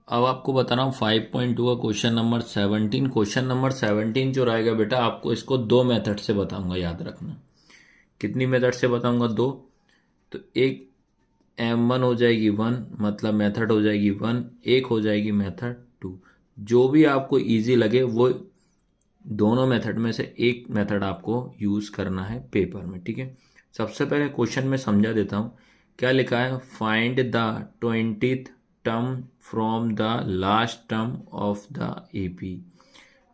अब आपको बता रहा हूँ 5.2 का क्वेश्चन नंबर 17। क्वेश्चन नंबर 17 जो रहेगा बेटा, आपको इसको दो मेथड से बताऊंगा, याद रखना। कितनी मेथड से बताऊंगा? दो। तो एक M1 हो जाएगी 1, मतलब मेथड हो जाएगी 1, एक हो जाएगी मेथड 2। जो भी आपको इजी लगे वो दोनों मेथड में से एक मेथड आपको यूज़ करना है पेपर में, ठीक है। सबसे पहले क्वेश्चन में समझा देता हूँ। क्या लिखा है? Find the 20th term from the last term of the AP.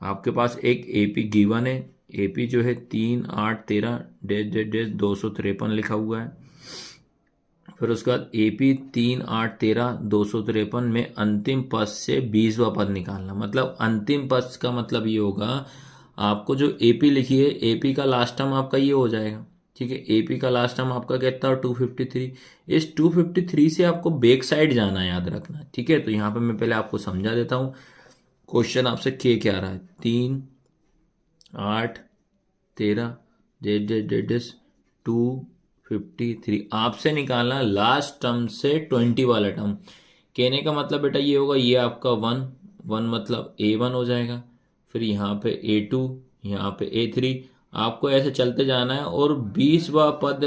आपके पास एक एपी गिवन है। एपी जो है 3 8 13 डेज डेज डेज 253 लिखा हुआ है। फिर उसके बाद एपी 3 8 13 253 में अंतिम पद से 20वां पद निकालना। मतलब अंतिम पद का मतलब ये होगा, आपको जो एपी लिखी है, एपी का लास्ट टर्म आपका ये हो जाएगा, ठीक है। एपी का लास्ट टर्म आपका कितना? 253। इस 253 से आपको बैक साइड जाना है, याद रखना, ठीक है। तो यहाँ पे मैं पहले आपको समझा देता हूँ। क्वेश्चन आपसे क्या रहा है? 3 8 13 डेज डेज डेज डेज 253। आपसे निकालना लास्ट टर्म से 20 वाला टर्म। कहने का मतलब बेटा ये होगा, ये आपका 1 1 मतलब A1 हो जाएगा। फिर यहाँ पे A2, यहाँ पे A3। आपको ऐसे चलते जाना है और 20वां पद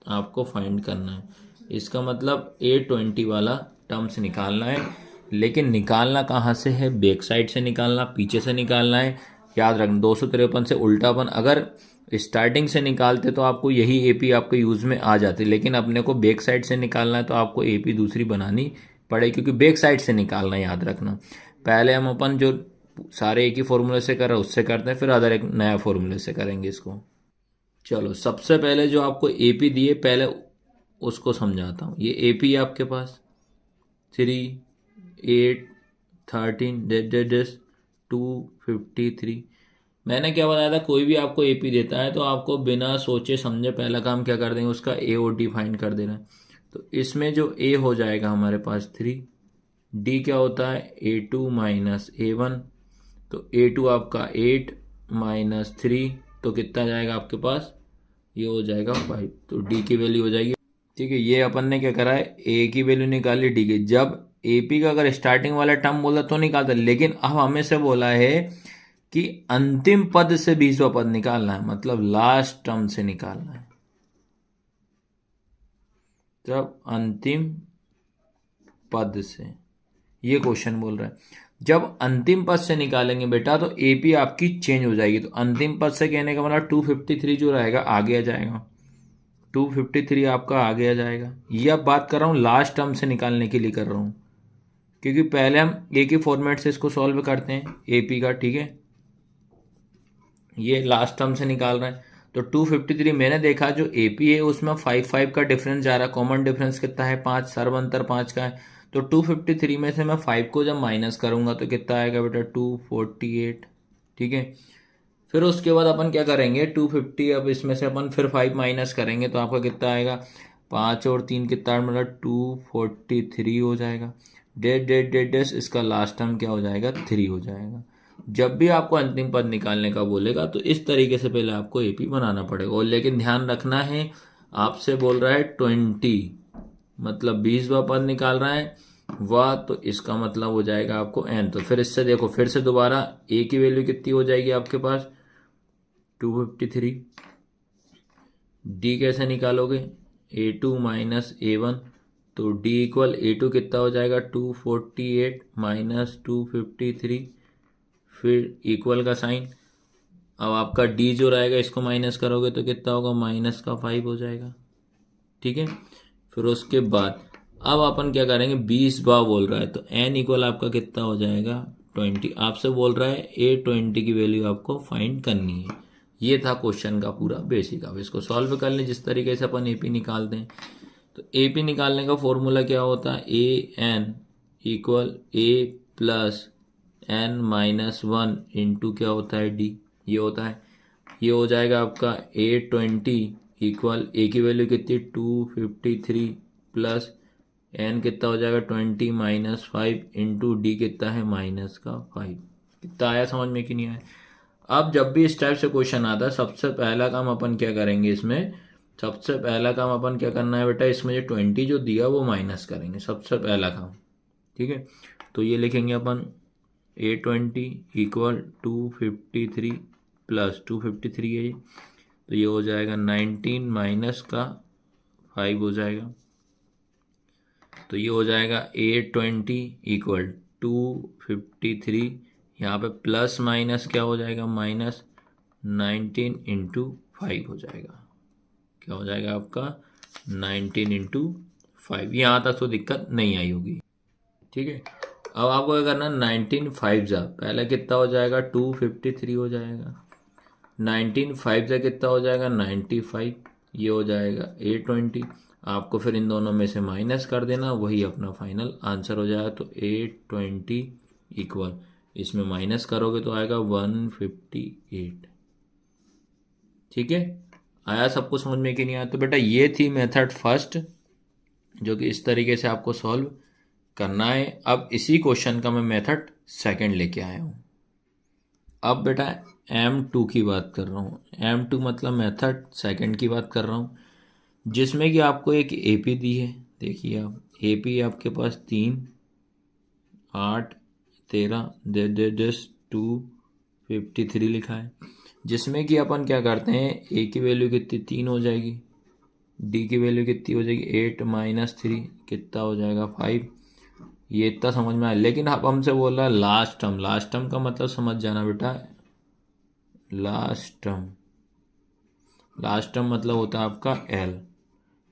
आपको फाइंड करना है। इसका मतलब A20 वाला टर्म से निकालना है। लेकिन निकालना कहाँ से है? बैक साइड से निकालना, पीछे से निकालना है। याद रखना 253 से उल्टापन अगर स्टार्टिंग से निकालते तो आपको यही एपी आपके यूज में आ जाती, लेकिन अपने को बैक साइड से निकालना है तो आपको एपी दूसरी बनानी पड़े, क्योंकि बैक साइड से निकालना है, याद रखना। पहले हम अपन जो सारे एक ही फॉर्मूले से कर रहे हैं उससे करते हैं, फिर अदर एक नया फॉर्मूले से करेंगे इसको। चलो, सबसे पहले जो आपको एपी दिए पहले उसको समझाता हूँ। ये एपी है आपके पास 3 8 13 डेज 253। मैंने क्या बताया था? कोई भी आपको एपी देता है तो आपको बिना सोचे समझे पहला काम क्या कर देंगे? उसका ए और डी फाइंड कर देना है। तो इसमें जो ए हो जाएगा हमारे पास 3, डी क्या होता है? A2 minus A1। तो A2 आपका 8 माइनस 3, तो कितना जाएगा आपके पास? ये हो जाएगा 5। तो डी की वैल्यू हो जाएगी, ठीक है। ये अपन ने क्या करा है? ए की वैल्यू निकाली, डी की। जब एपी का अगर स्टार्टिंग वाला टर्म बोला तो निकालता, लेकिन अब हमें से बोला है कि अंतिम पद से 20वां पद निकालना है, मतलब लास्ट टर्म से निकालना है। जब अंतिम पद से, ये क्वेश्चन बोल रहा है। जब अंतिम पद से निकालेंगे बेटा तो एपी आपकी चेंज हो जाएगी। तो अंतिम पद से कहने का मतलब 253 जो रहेगा आगे आ जाएगा। 253 आपका आगे आ जाएगा। ये अब बात कर रहा हूँ लास्ट टर्म से निकालने के लिए कर रहा हूँ, क्योंकि पहले हम एक ही फॉर्मेट से इसको सॉल्व करते हैं एपी का, ठीक है। ये लास्ट टर्म से निकाल रहे हैं। तो 253 मैंने देखा जो एपी है उसमें 5 5 का डिफरेंस जा रहा है। कॉमन डिफरेंस कितना है? 5। सर्व अंतर 5 का है। तो 253 में से मैं 5 को जब माइनस करूंगा तो कितना आएगा बेटा? 248, ठीक है। फिर उसके बाद अपन क्या करेंगे? 250, अब इसमें से अपन फिर 5 माइनस करेंगे तो आपका कितना आएगा? 5 और 3 कितना, मतलब 243 हो जाएगा। डेट डेट डेट डेट इसका लास्ट टर्म क्या हो जाएगा? 3 हो जाएगा। जब भी आपको अंतिम पद निकालने का बोलेगा तो इस तरीके से पहले आपको एपी बनाना पड़ेगा। और लेकिन ध्यान रखना है, आपसे बोल रहा है 20, मतलब 20वां पद निकाल रहा है वह, तो इसका मतलब हो जाएगा आपको एन। तो फिर इससे देखो, फिर से दोबारा ए की वैल्यू कितनी हो जाएगी आपके पास? 253। डी कैसे निकालोगे? A2 minus A1। तो डी इक्वल A2 कितना हो जाएगा? 248 माइनस 253। फिर इक्वल का साइन। अब आपका डी जो रहेगा इसको माइनस करोगे तो कितना होगा? माइनस का 5 हो जाएगा, ठीक है। फिर उसके बाद अब अपन क्या करेंगे? 20 बार बोल रहा है तो एन इक्वल आपका कितना हो जाएगा? 20। आपसे बोल रहा है A20 की वैल्यू आपको फाइंड करनी है। ये था क्वेश्चन का पूरा बेसिक। अब इसको सॉल्व कर लें जिस तरीके से अपन एपी निकालते हैं। तो एपी निकालने का फॉर्मूला क्या होता है? A N equal A plus N minus 1 into क्या होता है? डी। ये होता है। ये हो जाएगा आपका A20 इक्वल ए की वैल्यू कितनी? 253 प्लस एन कितना हो जाएगा? 20 माइनस 5 इंटू डी कितना है? माइनस का 5। कितना आया समझ में कि नहीं आया? अब जब भी इस टाइप से क्वेश्चन आता है सबसे पहला काम अपन क्या करेंगे? इसमें सबसे पहला काम अपन क्या करना है बेटा? इसमें जो 20 जो दिया वो माइनस करेंगे, सबसे पहला काम, ठीक है, तो ये लिखेंगे अपन A20 इक्वल 253 प्लस 253 है ये, तो ये हो जाएगा 19 माइनस का 5 हो जाएगा, तो ये हो जाएगा A20 इक्वल 253, यहाँ पे प्लस माइनस क्या हो जाएगा, माइनस 19 इंटू 5 हो जाएगा, क्या हो जाएगा आपका 19 इंटू 5। यहाँ तक तो दिक्कत नहीं आई होगी। ठीक है, अब आपको क्या करना, 19 5 जा पहले कितना हो जाएगा 253 हो जाएगा, 19 5 जा कितना हो जाएगा 95, ये हो जाएगा A20। आपको फिर इन दोनों में से माइनस कर देना, वही अपना फाइनल आंसर हो जाएगा। तो A20 इक्वल, इसमें माइनस करोगे तो आएगा 158। ठीक है, आया सबको समझ में कि नहीं आया? तो बेटा ये थी मेथड फर्स्ट, जो कि इस तरीके से आपको सॉल्व करना है। अब इसी क्वेश्चन का मैं मेथड सेकंड लेके आया हूँ। अब बेटा M2 की बात कर रहा हूँ। M2 मतलब मेथड सेकंड की बात कर रहा हूँ, जिसमें कि आपको एक AP दी है। देखिए आप, AP आपके पास 3 8 13 253 लिखा है, जिसमें कि अपन क्या करते हैं, A की वैल्यू कितनी 3 हो जाएगी, D की वैल्यू कितनी हो जाएगी 8 माइनस 3 कितना हो जाएगा 5। ये इतना समझ में आया। लेकिन अब हमसे बोल रहा है लास्ट टर्म। लास्ट टर्म का मतलब समझ जाना बेटा, लास्ट टर्म, लास्ट टर्म मतलब होता है आपका L।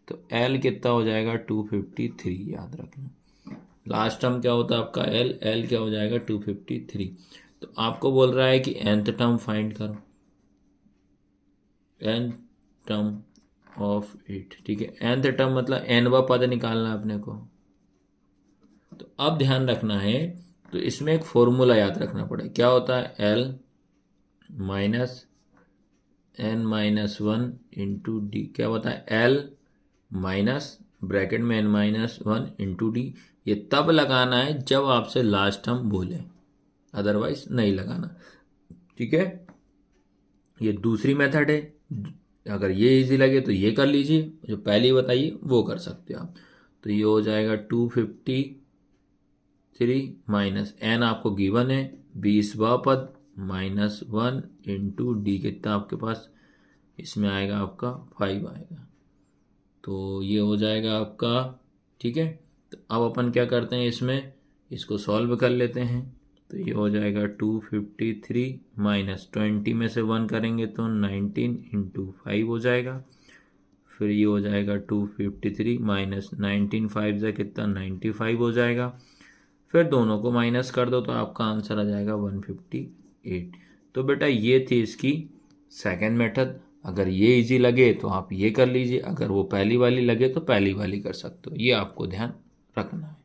तो L कितना हो जाएगा 253, याद रखना। लास्ट टर्म क्या होता है आपका L, L क्या हो जाएगा 253। तो आपको बोल रहा है कि nth टर्म फाइंड करो, nth टर्म ऑफ 8। ठीक है, nth टर्म मतलब nवा पद निकालना अपने को। तो अब ध्यान रखना है, तो इसमें एक फॉर्मूला याद रखना पड़ेगा। क्या होता है, L minus n minus 1 into D. क्या होता है, L माइनस ब्रैकेट में n माइनस 1 इंटू डी। ये तब लगाना है जब आपसे लास्ट टर्म बोले, अदरवाइज नहीं लगाना। ठीक है, ये दूसरी मेथड है। अगर ये इजी लगे तो ये कर लीजिए, जो पहली बताइए वो कर सकते हो आप। तो ये हो जाएगा 253 माइनस n आपको गिवन है 20वां पद माइनस 1 इंटू डी कितना आपके पास, इसमें आएगा आपका 5 आएगा। तो ये हो जाएगा आपका। ठीक है, तो अब अपन क्या करते हैं, इसमें इसको सॉल्व कर लेते हैं। तो ये हो जाएगा 253 माइनस 20 में से 1 करेंगे तो 19 इंटू 5 हो जाएगा। फिर ये हो जाएगा 253 माइनस 19 5 से कितना 95 हो जाएगा। फिर दोनों को माइनस कर दो तो आपका आंसर आ जाएगा 158। तो बेटा ये थी इसकी सेकंड मेथड। अगर ये इजी लगे तो आप ये कर लीजिए, अगर वो पहली वाली लगे तो पहली वाली कर सकते हो। ये आपको ध्यान रखना है।